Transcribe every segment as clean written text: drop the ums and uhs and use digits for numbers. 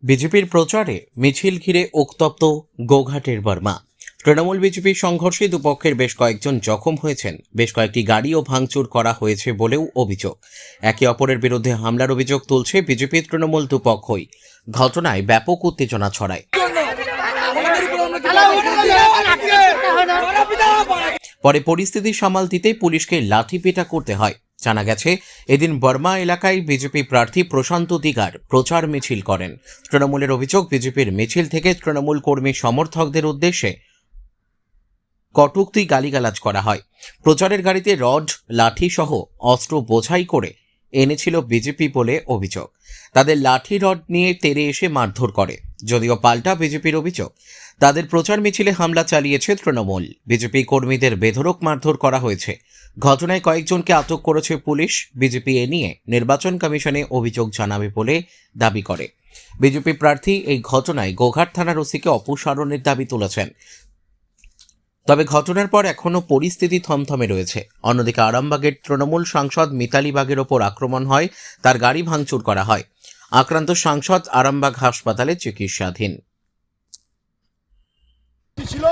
বিজেপির প্রচারে মিছিল ঘিরে উত্তপ্ত গোঘাটের বর্মা। তৃণমূল বিজেপির সংঘর্ষে দুপক্ষের বেশ কয়েকজন জখম হয়েছেন, বেশ কয়েকটি গাড়িও ভাঙচুর করা হয়েছে বলেও অভিযোগ। একে অপরের বিরুদ্ধে হামলার অভিযোগ তুলছে বিজেপি তৃণমূল দুপক্ষই। ঘটনায় ব্যাপক উত্তেজনা ছড়ায়। পরে পরিস্থিতি সামাল দিতে পুলিশকে লাঠিপেটা করতে হয়। জানা গেছে, এদিন বর্মা এলাকায় বিজেপি প্রার্থী প্রশান্ত দিগার প্রচার মিছিল করেন। তৃণমূলের অভিযোগ, বিজেপির মিছিল থেকে তৃণমূল কর্মী সমর্থকদের উদ্দেশ্যে কটূক্তি গালিগালাজ করা হয়। প্রচারের গাড়িতে রড, লাঠি সহ অস্ত্র বোঝাই করে এনেছিল বিজেপি বলে অভিযোগ। তাদের লাঠি রড নিয়ে তেড়ে এসে মারধর করে, যদিও পাল্টা বিজেপির অভিযোগ তাদের প্রচার মিছিলে হামলা চালিয়েছে তৃণমূল। বিজেপি কর্মীদের বেধড়ক মারধর করা হয়েছে। ঘটনায় কয়েকজনকে আটক করেছে পুলিশ। বিজেপি এ নিয়ে নির্বাচন কমিশনে অভিযোগ জানাবে বলে দাবি করে। বিজেপি প্রার্থী এই ঘটনায় গোঘাট থানার ওসিকে অপসারণের দাবি তুলেছেন। তবে ঘটনার পর এখনও পরিস্থিতি থমথমে রয়েছে। অন্যদিকে আরামবাগের তৃণমূল সাংসদ মিতালি বাগের ওপর আক্রমণ হয়, তার গাড়ি ভাঙচুর করা হয়। আক্রান্ত সাংসদ আরামবাগ হাসপাতালে চিকিৎসাধীন ছিল।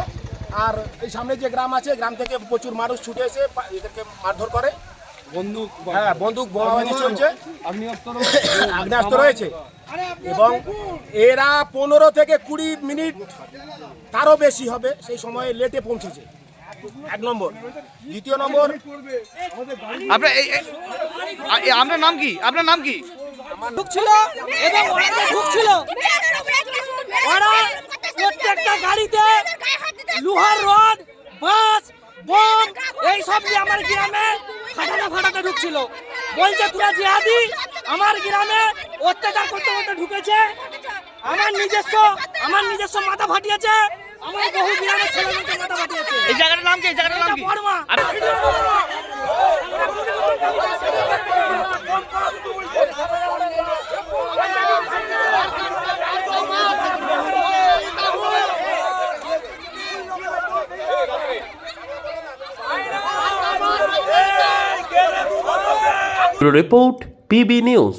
আর এই সামনে যে গ্রাম আছে, গ্রাম থেকে প্রচুর মানুষ ছুটে এসে এদেরকে মারধর করে। বন্দুক বোমাবাজি চলছে, আগ্নেয়াস্ত্র রয়েছে এবং এরা 15 থেকে 20 মিনিট তারও বেশি হবে সেই সময়ে লেটে পৌঁছেছে। এক নম্বর। দ্বিতীয় নম্বর, আপনার নাম কি? আপনার নাম কি? ঢুকছিল এবং ঢুকছিল ওরা প্রত্যেকটা গাড়িতে লোহার রড, বাস, বোম এইসব নিয়ে আমার গ্রামে ফাটাতে ঢুকছিল। বলছে তোরা জিহাদি, আমার গ্রামে অত্যাচার করতে করতে ঢুকেছে। আমার নিজস্ব মাথা ফাটিয়েছে, আমার বহু গ্রামের ছেলেমেয়েদের মাথা ফাটিয়েছে। এই জায়গাটার নাম কি? এই জায়গাটার নাম কি? বর্মা। Report PB news.